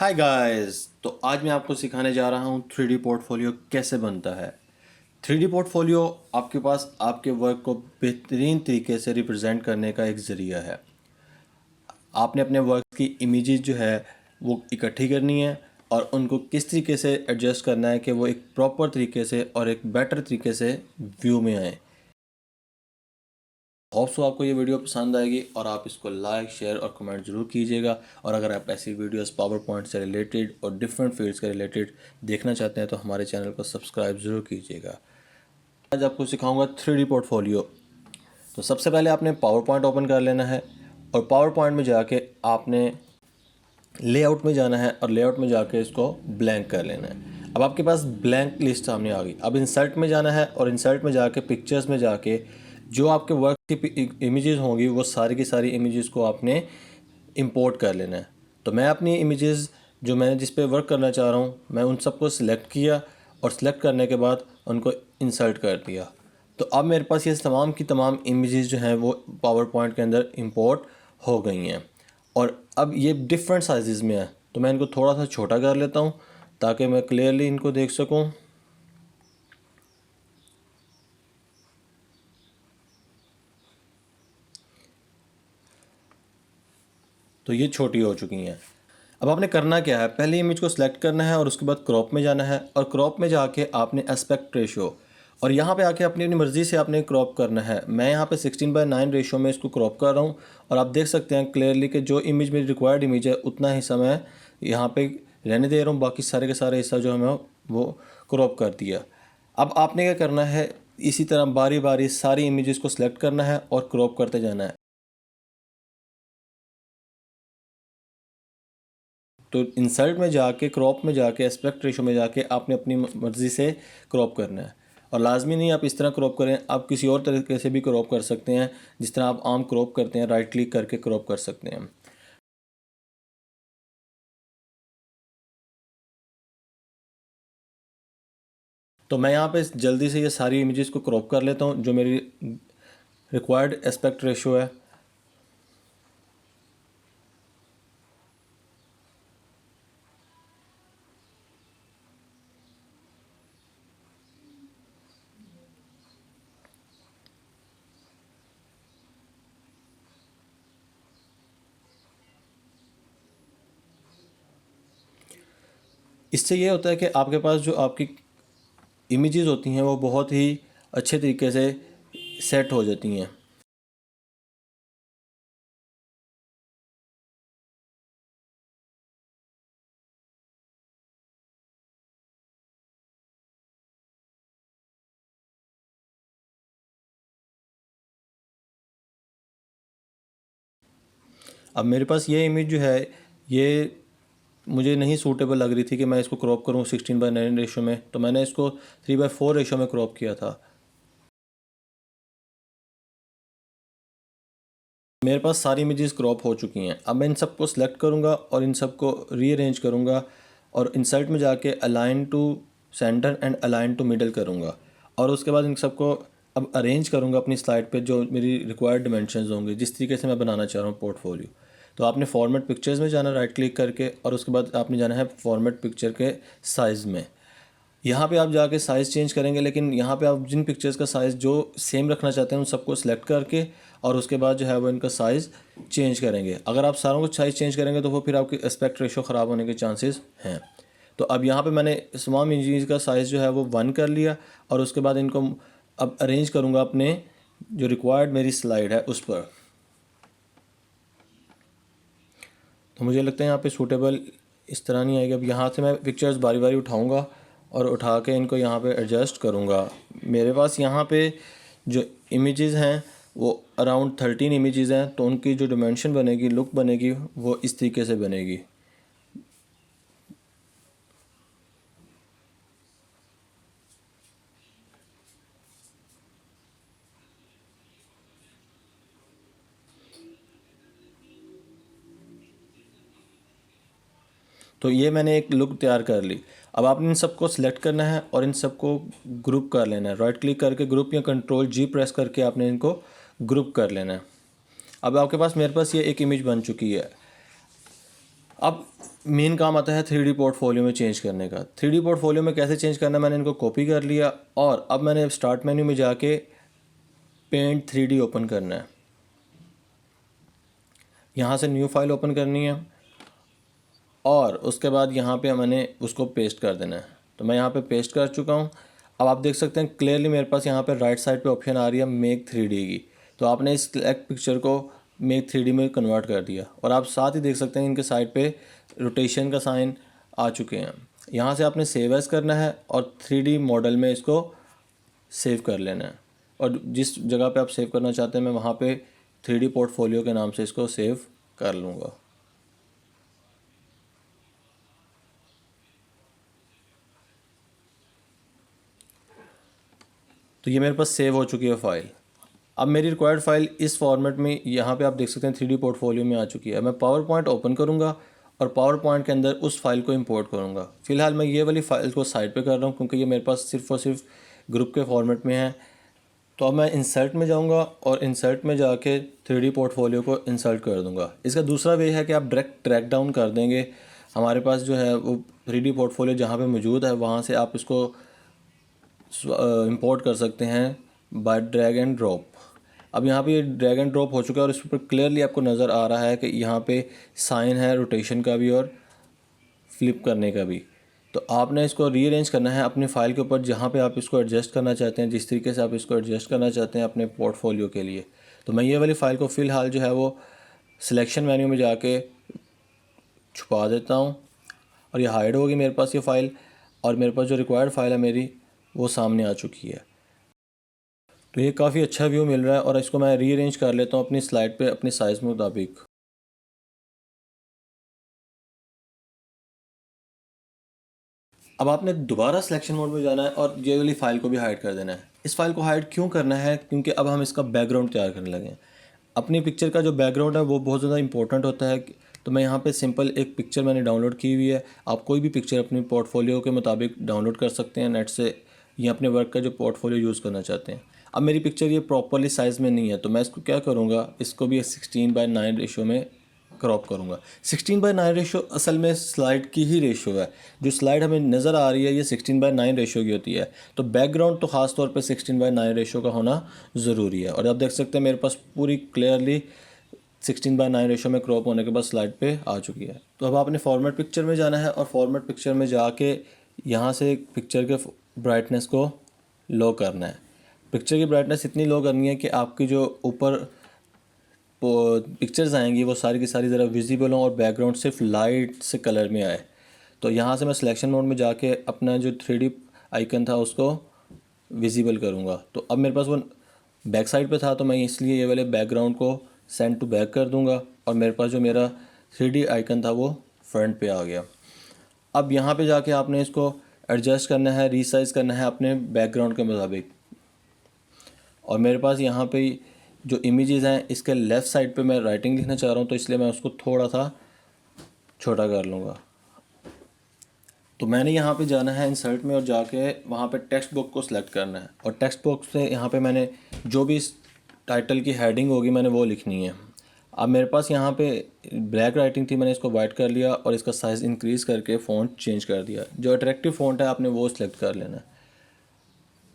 Hi guys. तो आज मैं आपको सिखाने जा रहा हूँ 3D पोर्टफोलियो कैसे बनता है। 3D पोर्टफोलियो आपके पास आपके वर्क को बेहतरीन तरीके से रिप्रेजेंट करने का एक ज़रिया है। आपने अपने वर्क की इमेजेस जो है वो इकट्ठी करनी है और उनको किस तरीके से एडजस्ट करना है कि वो एक प्रॉपर तरीके से और एक बेटर तरीके से व्यू में आए। होप सो आपको ये वीडियो पसंद आएगी और आप इसको लाइक शेयर और कमेंट ज़रूर कीजिएगा। और अगर आप ऐसी वीडियोस पावर पॉइंट से रिलेटेड और डिफरेंट फील्ड्स के रिलेटेड देखना चाहते हैं तो हमारे चैनल को सब्सक्राइब ज़रूर कीजिएगा। आज आपको सिखाऊंगा 3D पोर्टफोलियो। तो सबसे पहले आपने पावर पॉइंट ओपन कर लेना है और पावर पॉइंट में जाके आपने लेआउट में जाना है और लेआउट में जाके इसको ब्लैंक कर लेना है। अब आपके पास ब्लैंक लिस्ट सामने आ गई। अब इंसर्ट में जाना है और इंसर्ट में जाके पिक्चर्स में जाके जो आपके वर्क की इमेजेस होंगी वो सारी की सारी इमेजेस को आपने इंपोर्ट कर लेना है। तो मैं अपनी इमेजेस जो मैंने जिस पे वर्क करना चाह रहा हूँ मैं उन सबको सिलेक्ट किया और सिलेक्ट करने के बाद उनको इंसर्ट कर दिया। तो अब मेरे पास ये तमाम की तमाम इमेजेस जो हैं वो पावर पॉइंट के अंदर इंपोर्ट हो गई हैं और अब ये डिफरेंट साइज़ में है। तो मैं इनको थोड़ा सा छोटा कर लेता हूँ ताकि मैं क्लियरली इनको देख सकूँ। तो ये छोटी हो चुकी हैं। अब आपने करना क्या है, पहले इमेज को सिलेक्ट करना है और उसके बाद क्रॉप में जाना है और क्रॉप में जाके आपने एस्पेक्ट रेशियो और यहाँ पे आके अपनी अपनी मर्ज़ी से आपने क्रॉप करना है। मैं यहाँ पे 16:9 रेशियो में इसको क्रॉप कर रहा हूँ और आप देख सकते हैं क्लियरली कि जो इमेज मेरी रिक्वायर्ड इमेज है उतना हिस्सा मैं यहाँ पे रहने दे रहा हूँ, बाकी सारे के सारे हिस्सा जो है मैं वो क्रॉप कर दिया। अब आपने क्या करना है, इसी तरह बारी बारी सारी इमेजेस को सिलेक्ट करना है और क्रॉप करते जाना है। तो इंसर्ट में जाके क्रॉप में जाके एस्पेक्ट रेशो में जाके आपने अपनी मर्ज़ी से क्रॉप करना है और लाजमी नहीं आप इस तरह क्रॉप करें, आप किसी और तरीके से भी क्रॉप कर सकते हैं। जिस तरह आप आम क्रॉप करते हैं राइट क्लिक करके क्रॉप कर सकते हैं। तो मैं यहाँ पे जल्दी से ये सारी इमेजेस को क्रॉप कर लेता हूँ जो मेरी रिक्वायर्ड एस्पेक्ट रेशो है। इससे ये होता है कि आपके पास जो आपकी इमेजेस होती हैं वो बहुत ही अच्छे तरीके से सेट हो जाती हैं। अब मेरे पास ये इमेज जो है ये मुझे नहीं सूटेबल लग रही थी कि मैं इसको क्रॉप करूँ 16:9 रेशो में, तो मैंने इसको 3/4 रेशो में क्रॉप किया था। मेरे पास सारी इमेजेस क्रॉप हो चुकी हैं। अब मैं इन सबको सिलेक्ट करूँगा और इन सबको रीअरेंज करूँगा और इंसर्ट में जाके align to center and align to middle करूँगा और उसके बाद इन सबको अब अरेंज करूँगा अपनी स्लाइड पे जो मेरी रिक्वायर्ड डिमेंशंस होंगे जिस तरीके से मैं बनाना चाह रहा हूँ पोर्टफोलियो। तो आपने फॉर्मेट पिक्चर्स में जाना राइट क्लिक करके और उसके बाद आपने जाना है फॉर्मेट पिक्चर के साइज़ में। यहाँ पे आप जाके साइज़ चेंज करेंगे, लेकिन यहाँ पे आप जिन पिक्चर्स का साइज़ जो सेम रखना चाहते हैं उन सबको सिलेक्ट करके और उसके बाद जो है वो इनका साइज़ चेंज करेंगे। अगर आप सारों को साइज़ चेंज करेंगे तो वो फिर आपकी एस्पेक्ट रेशो ख़राब होने के चांसेस हैं। तो अब यहाँ पे मैंने तमाम इमेजेस का साइज़ जो है वो 1 कर लिया और उसके बाद इनको अब अरेंज करूँगा अपने जो रिक्वायर्ड मेरी स्लाइड है उस पर। तो मुझे लगता है यहाँ पे सूटेबल इस तरह नहीं आएगी। अब यहाँ से मैं पिक्चर्स बारी बारी उठाऊँगा और उठा के इनको यहाँ पे एडजस्ट करूँगा। मेरे पास यहाँ पे जो इमेजेस हैं वो अराउंड 13 इमेजेस हैं, तो उनकी जो डिमेंशन बनेगी, लुक बनेगी, वो इस तरीके से बनेगी। तो ये मैंने एक लुक तैयार कर ली। अब आपने इन सबको सिलेक्ट करना है और इन सबको ग्रुप कर लेना है। राइट क्लिक करके ग्रुप या कंट्रोल जी प्रेस करके आपने इनको ग्रुप कर लेना है। अब आपके पास मेरे पास ये एक इमेज बन चुकी है। अब मेन काम आता है 3D पोर्टफोलियो में चेंज करने का। 3D पोर्टफोलियो में कैसे चेंज करना है, मैंने इनको कॉपी कर लिया और अब मैंने स्टार्ट मेन्यू में जाके पेंट 3D ओपन करना है। यहाँ से न्यू फाइल ओपन करनी है और उसके बाद यहाँ पे मैंने उसको पेस्ट कर देना है। तो मैं यहाँ पे पेस्ट कर चुका हूँ। अब आप देख सकते हैं क्लियरली मेरे पास यहाँ पे राइट साइड पे ऑप्शन आ रही है मेक 3D की। तो आपने इस सिलेक्ट पिक्चर को मेक 3D में कन्वर्ट कर दिया और आप साथ ही देख सकते हैं इनके साइड पे रोटेशन का साइन आ चुके हैं। यहाँ से आपने सेव एज करना है और 3D मॉडल में इसको सेव कर लेना है और जिस जगह पे आप सेव करना चाहते हैं मैं वहाँ पे 3D पोर्टफोलियो के नाम से इसको सेव कर लूँगा। तो ये मेरे पास सेव हो चुकी है फ़ाइल। अब मेरी रिक्वायर्ड फ़ाइल इस फॉर्मेट में यहाँ पे आप देख सकते हैं 3D पोर्टफोलियो में आ चुकी है। मैं पावर पॉइंट ओपन करूँगा और पावर पॉइंट के अंदर उस फाइल को इंपोर्ट करूँगा। फ़िलहाल मैं ये वाली फ़ाइल को साइड पे कर रहा हूँ क्योंकि ये मेरे पास सिर्फ़ और सिर्फ ग्रुप के फॉर्मेट में है। तो अब मैं इंसर्ट में जाऊँगा और इंसर्ट में जाके 3D पोर्टफोलियो को इंसर्ट कर दूँगा। इसका दूसरा वे है कि आप डायरेक्ट ट्रैक डाउन कर देंगे। हमारे पास जो है वो 3D पोर्टफोलियो जहाँ पे मौजूद है वहाँ से आप इसको इंपोर्ट कर सकते हैं बाय ड्रैग एंड ड्रॉप। अब यहाँ पे ये ड्रैग एंड ड्रॉप हो चुका है और इस पर क्लियरली आपको नज़र आ रहा है कि यहाँ पे साइन है रोटेशन का भी और फ्लिप करने का भी। तो आपने इसको रीअरेंज करना है अपनी फ़ाइल के ऊपर जहाँ पे आप इसको एडजस्ट करना चाहते हैं, जिस तरीके से आप इसको एडजस्ट करना चाहते हैं अपने पोर्टफोलियो के लिए। तो मैं ये वाली फ़ाइल को फ़िलहाल जो है वो सिलेक्शन मेन्यू में जाके छुपा देता हूँ और ये हाइड होगी मेरे पास ये फ़ाइल और मेरे पास जो रिक्वायर्ड फ़ाइल है मेरी वो सामने आ चुकी है। तो ये काफ़ी अच्छा व्यू मिल रहा है और इसको मैं रीअरेंज कर लेता हूँ अपनी स्लाइड पे अपनी साइज़ के मुताबिक। अब आपने दोबारा सिलेक्शन मोड में जाना है और ये वाली फ़ाइल को भी हाइड कर देना है। इस फाइल को हाइड क्यों करना है, क्योंकि अब हम इसका बैकग्राउंड तैयार करने लगे हैं। अपनी पिक्चर का जो बैकग्राउंड है वो बहुत ज़्यादा इंपॉर्टेंट होता है। तो मैं यहाँ पे सिंपल एक पिक्चर मैंने डाउनलोड की हुई है। आप कोई भी पिक्चर अपनी पोर्टफोलियो के मुताबिक डाउनलोड कर सकते हैं नेट से या अपने वर्क का जो पोर्टफोलियो यूज़ करना चाहते हैं। अब मेरी पिक्चर ये प्रॉपरली साइज़ में नहीं है तो मैं इसको क्या करूँगा, इसको भी 16:9 रेशो में क्रॉप करूँगा। 16:9 रेशो असल में स्लाइड की ही रेशो है। जो स्लाइड हमें नज़र आ रही है ये 16:9 रेशो की होती है। तो बैकग्राउंड तो ख़ास तौर पे 16:9 रेशो का होना ज़रूरी है। और आप देख सकते हैं मेरे पास पूरी क्लियरली 16:9 रेशो में क्रॉप होने के बाद स्लाइड पे आ चुकी है। तो अब आपने फॉर्मेट पिक्चर में जाना है और फॉर्मेट पिक्चर में जाके यहाँ से पिक्चर के ब्राइटनेस को लो करना है। पिक्चर की ब्राइटनेस इतनी लो करनी है कि आपकी जो ऊपर पिक्चर्स आएंगी वो सारी की सारी ज़रा विजिबल हों और बैकग्राउंड सिर्फ लाइट से कलर में आए। तो यहाँ से मैं सिलेक्शन मोड में जाके अपना जो 3D आइकन था उसको विजिबल करूँगा। तो अब मेरे पास वो बैक साइड पे था तो मैं इसलिए ये वाले बैकग्राउंड को सेंड टू बैक कर दूँगा और मेरे पास जो मेरा 3D आइकन था वो फ्रंट पे आ गया। अब यहाँ पे जाके आपने इसको एडजस्ट करना है, रीसाइज़ करना है अपने बैकग्राउंड के मुताबिक। और मेरे पास यहाँ पे जो इमेजेस हैं इसके लेफ़्ट साइड पे मैं राइटिंग लिखना चाह रहा हूँ तो इसलिए मैं उसको थोड़ा सा छोटा कर लूँगा। तो मैंने यहाँ पे जाना है इंसर्ट में और जाके वहाँ पे टेक्स्ट बॉक्स को सिलेक्ट करना है और टेक्स्ट बॉक्स से यहाँ पे मैंने जो भी इस टाइटल की हेडिंग होगी मैंने वो लिखनी है। अब मेरे पास यहाँ पे ब्लैक राइटिंग थी, मैंने इसको वाइट कर लिया और इसका साइज़ इंक्रीज़ करके फ़ॉन्ट चेंज कर दिया। जो अट्रैक्टिव फ़ॉन्ट है आपने वो सिलेक्ट कर लेना है।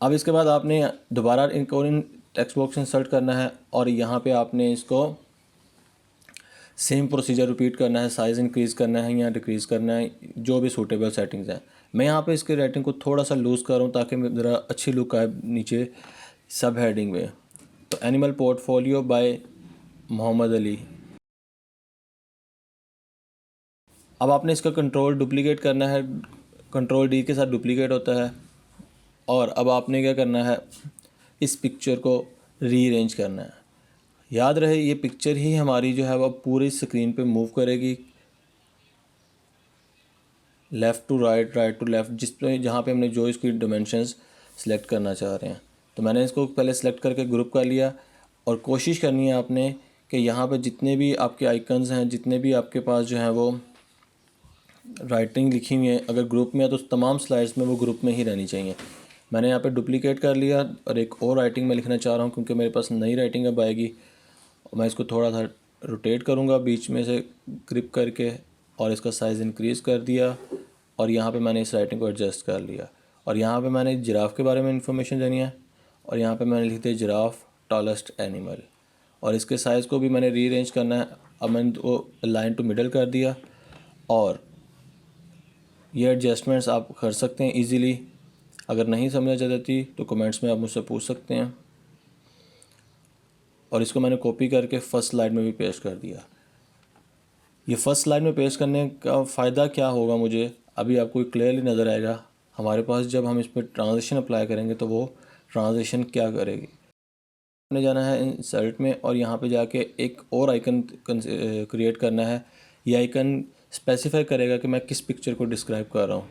अब इसके बाद आपने दोबारा एक और इन टेक्स्ट बॉक्स इंसर्ट करना है और यहाँ पे आपने इसको सेम प्रोसीजर रिपीट करना है, साइज़ इंक्रीज़ करना है या डिक्रीज़ करना है, जो भी सूटेबल सेटिंग्स हैं। मैं यहाँ पे इसके राइटिंग को थोड़ा सा लूज़ कर रहा हूँ ताकि ज़रा अच्छी लुक आए नीचे सब हेडिंग में। तो animal portfolio by Mohammad Ali. अब आपने इसका कंट्रोल डुप्लीकेट करना है, कंट्रोल डी के साथ डुप्लीकेट होता है। और अब आपने क्या करना है, इस पिक्चर को रीअरेंज करना है। याद रहे ये पिक्चर ही हमारी जो है वह पूरी स्क्रीन पे मूव करेगी, left to right, right to left, जिस पे जहाँ पे हमने जो इसकी डिमेंशंस सेलेक्ट करना चाह रहे हैं। तो मैंने इसको पहले सेलेक्ट करके ग्रुप कर लिया और कोशिश करनी है आपने कि यहाँ पे जितने भी आपके आइकन्स हैं, जितने भी आपके पास जो हैं वो राइटिंग लिखी हुई है, अगर ग्रुप में है तो तमाम स्लाइड्स में वो ग्रुप में ही रहनी चाहिए। मैंने यहाँ पे डुप्लीकेट कर लिया और एक और राइटिंग में लिखना चाह रहा हूँ क्योंकि मेरे पास नई राइटिंग अब आएगी। मैं इसको थोड़ा सा रोटेट करूँगा बीच में से ग्रिप करके और इसका साइज़ इंक्रीज़ कर दिया और यहाँ पे मैंने इस राइटिंग को एडजस्ट कर लिया और यहाँ पे मैंने जिराफ के बारे में इंफॉर्मेशन देनी है और यहाँ पे मैंने लिख दिया जिराफ टॉलेस्ट एनिमल और इसके साइज़ को भी मैंने रीअरेंज करना है। अब मैंने वो लाइन टू मिडल कर दिया और ये एडजस्टमेंट्स आप कर सकते हैं इजीली। अगर नहीं समझ आ जाती तो कमेंट्स में आप मुझसे पूछ सकते हैं। और इसको मैंने कॉपी करके फर्स्ट स्लाइड में भी पेस्ट कर दिया। ये फर्स्ट स्लाइड में पेस्ट करने का फ़ायदा क्या होगा मुझे अभी आपको क्लियरली नज़र आएगा। हमारे पास जब हम इस पर ट्रांजिशन अप्लाई करेंगे तो वो ट्रांजिशन क्या करेगी। हमने जाना है इंसर्ट में और यहाँ पे जाके एक और आइकन क्रिएट करना है। ये आइकन स्पेसिफाई करेगा कि मैं किस पिक्चर को डिस्क्राइब कर रहा हूँ।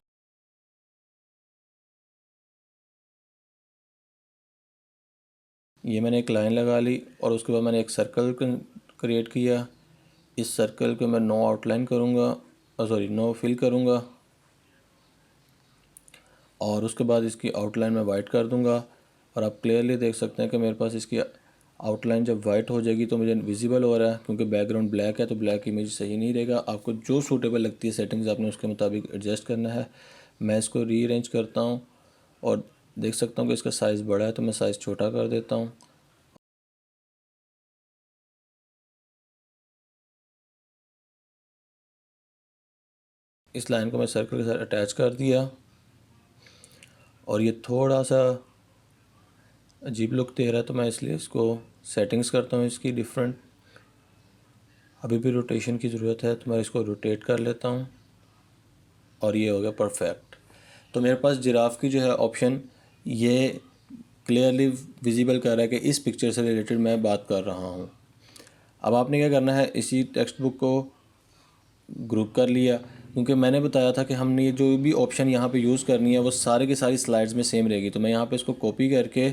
ये मैंने एक लाइन लगा ली और उसके बाद मैंने एक सर्कल क्रिएट किया। इस सर्कल को मैं नो आउटलाइन करूँगा नो फिल करूँगा और उसके बाद इसकी आउटलाइन मैं वाइट कर दूँगा और आप क्लियरली देख सकते हैं कि मेरे पास इसकी आउटलाइन जब वाइट हो जाएगी तो मुझे विजिबल हो रहा है क्योंकि बैकग्राउंड ब्लैक है तो ब्लैक इमेज सही नहीं रहेगा। आपको जो सूटेबल लगती है सेटिंग्स आपने उसके मुताबिक एडजस्ट करना है। मैं इसको रीअरेंज करता हूँ और देख सकता हूँ कि इसका साइज़ बड़ा है तो मैं साइज़ छोटा कर देता हूँ। इस लाइन को मैं सर्कल के साथ अटैच कर दिया और ये थोड़ा सा अजीब लुक दे रहा है तो मैं इसलिए इसको सेटिंग्स करता हूँ इसकी डिफरेंट। अभी भी रोटेशन की ज़रूरत है तो मैं इसको रोटेट कर लेता हूँ और ये हो गया परफेक्ट। तो मेरे पास जिराफ की जो है ऑप्शन ये क्लियरली विजिबल कर रहा है कि इस पिक्चर से रिलेटेड मैं बात कर रहा हूँ। अब आपने क्या करना है इसी टेक्स्ट बुक को ग्रुप कर लिया क्योंकि मैंने बताया था कि हमने ये जो भी ऑप्शन यहाँ पे यूज़ करनी है वो सारे की सारी स्लाइड्स में सेम रहेगी। तो मैं यहाँ पे इसको कॉपी करके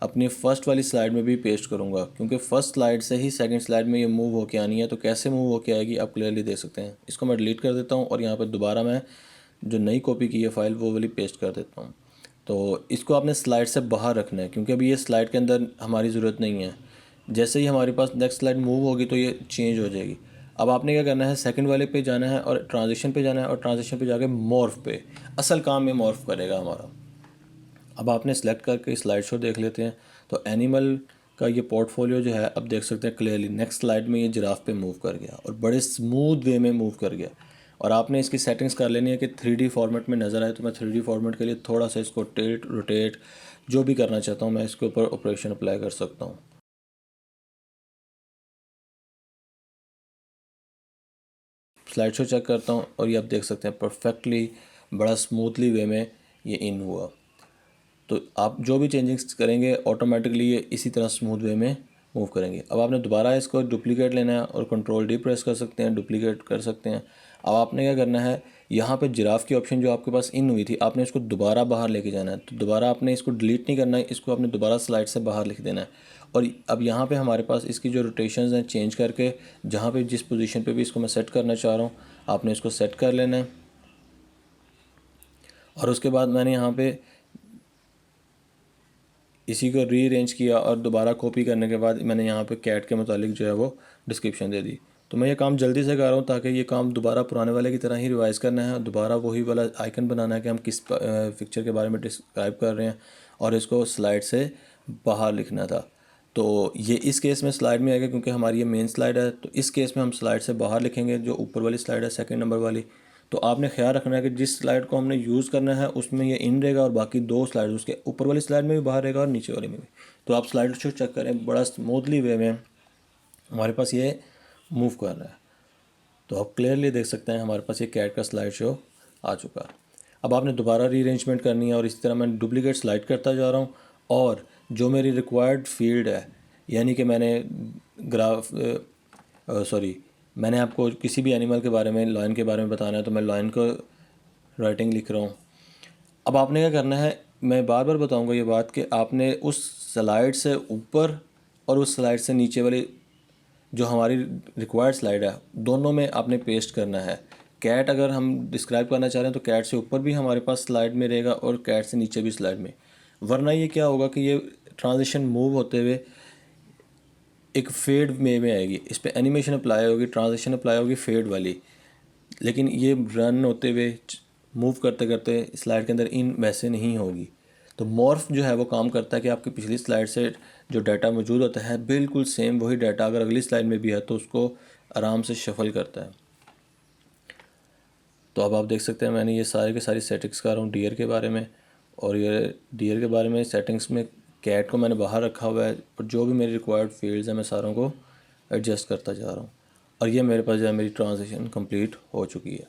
अपनी फ़र्स्ट वाली स्लाइड में भी पेस्ट करूँगा क्योंकि फ़र्स्ट स्लाइड से ही सेकंड स्लाइड में ये मूव होके आनी है। तो कैसे मूव होके आएगी आप क्लियरली देख सकते हैं। इसको मैं डिलीट कर देता हूँ और यहाँ पर दोबारा मैं जो नई कॉपी की है फ़ाइल वो वाली पेस्ट कर देता हूँ। तो इसको आपने स्लाइड से बाहर रखना है क्योंकि अभी ये स्लाइड के अंदर हमारी ज़रूरत नहीं है। जैसे ही हमारे पास नेक्स्ट स्लाइड मूव होगी तो ये चेंज हो जाएगी। अब आपने क्या करना है सेकंड वाले पे जाना है और ट्रांजिशन पे जाना है और ट्रांजिशन पे जाके मॉर्फ पे असल काम में मॉर्फ करेगा हमारा। अब आपने सेलेक्ट करके स्लाइड शो देख लेते हैं तो एनिमल का ये पोर्टफोलियो जो है अब देख सकते हैं क्लियरली नेक्स्ट स्लाइड में ये जिराफ पे मूव कर गया और बड़े स्मूथ वे में मूव कर गया। और आपने इसकी सेटिंग्स कर लेनी है कि 3D फॉर्मेट में नज़र आए। तो मैं 3D फॉर्मेट के लिए थोड़ा सा इसको टिल्ट रोटेट जो भी करना चाहता हूँ मैं इसके ऊपर ऑपरेशन अप्लाई कर सकता हूँ। स्लाइड शो चेक करता हूँ और ये आप देख सकते हैं परफेक्टली बड़ा स्मूथली वे में ये इन हुआ। तो आप जो भी चेंजिंग्स करेंगे ऑटोमेटिकली ये इसी तरह स्मूथ वे में मूव करेंगे। अब आपने दोबारा इसको डुप्लीकेट लेना है और कंट्रोल डी प्रेस कर सकते हैं, डुप्लीकेट कर सकते हैं। अब आपने क्या करना है यहाँ पे जिराफ की ऑप्शन जो आपके पास इन हुई थी आपने इसको दोबारा बाहर लेके जाना है। तो दोबारा आपने इसको डिलीट नहीं करना है, इसको आपने दोबारा स्लाइड से बाहर लिख देना है। और अब यहाँ पे हमारे पास इसकी जो रोटेशंस हैं चेंज करके जहाँ पे जिस पोजीशन पे भी इसको मैं सेट करना चाह रहा हूँ आपने इसको सेट कर लेना है। और उसके बाद मैंने यहाँ पे इसी को रीअरेंज किया और दोबारा कॉपी करने के बाद मैंने यहाँ पे कैट के मुतालिक जो है वो डिस्क्रिप्शन दे दी। तो मैं ये काम जल्दी से कर रहा हूँ ताकि ये काम दोबारा पुराने वाले की तरह ही रिवाइज़ करना है। दोबारा वही वाला आइकन बनाना है कि हम किस पिक्चर के बारे में डिस्क्राइब कर रहे हैं और इसको स्लाइड से बाहर लिखना था। तो ये इस केस में स्लाइड में आएगा क्योंकि हमारी ये मेन स्लाइड है। तो इस केस में हम स्लाइड से बाहर लिखेंगे जो ऊपर वाली स्लाइड है सेकंड नंबर वाली। तो आपने ख्याल रखना है कि जिस स्लाइड को हमने यूज़ करना है उसमें ये इन रहेगा और बाकी दो स्लाइड उसके ऊपर वाली स्लाइड में भी बाहर रहेगा और नीचे वाली में भी। तो आप स्लाइड शो चेक करें बड़ा स्मूथली वे में हमारे पास ये मूव कर रहा है। तो आप क्लियरली देख सकते हैं हमारे पास ये कैट का स्लाइड शो आ चुका है। अब आपने दोबारा रीअरेंजमेंट करनी है और इसी तरह मैं डुप्लीकेट स्लाइड करता जा रहा हूँ और जो मेरी रिक्वायर्ड फील्ड है यानी कि मैंने ग्राफ मैंने आपको किसी भी एनिमल के बारे में लॉयन के बारे में बताना है तो मैं लॉयन को राइटिंग लिख रहा हूँ। अब आपने क्या करना है मैं बार बार बताऊँगा ये बात कि आपने उस स्लाइड से ऊपर और उस स्लाइड से नीचे वाली जो हमारी रिक्वायर्ड स्लाइड है दोनों में आपने पेस्ट करना है। कैट अगर हम डिस्क्राइब करना चाह रहे हैं तो कैट से ऊपर भी हमारे पास स्लाइड में रहेगा और कैट से नीचे भी स्लाइड में। वरना ये क्या होगा कि ये ट्रांजिशन मूव होते हुए एक फेड में आएगी, इस पर एनिमेशन अप्लाई होगी, ट्रांजिशन अप्लाई होगी फेड वाली। लेकिन ये रन होते हुए मूव करते करते स्लाइड के अंदर इन वैसे नहीं होगी। तो मॉर्फ जो है वो काम करता है कि आपकी पिछली स्लाइड से जो डाटा मौजूद होता है बिल्कुल सेम वही डाटा अगर अगली स्लाइड में भी है तो उसको आराम से शफल करता है। तो अब आप देख सकते हैं मैंने ये सारे के सारी सेटिंग्स कर रहा हूँ डियर के बारे में, और ये डियर के बारे में सेटिंग्स में कैट को मैंने बाहर रखा हुआ है और जो भी मेरे रिक्वायर्ड फील्ड्स हैं मैं सारों को एडजस्ट करता जा रहा हूँ। और ये मेरे पास जो है मेरी ट्रांजिशन कंप्लीट हो चुकी है।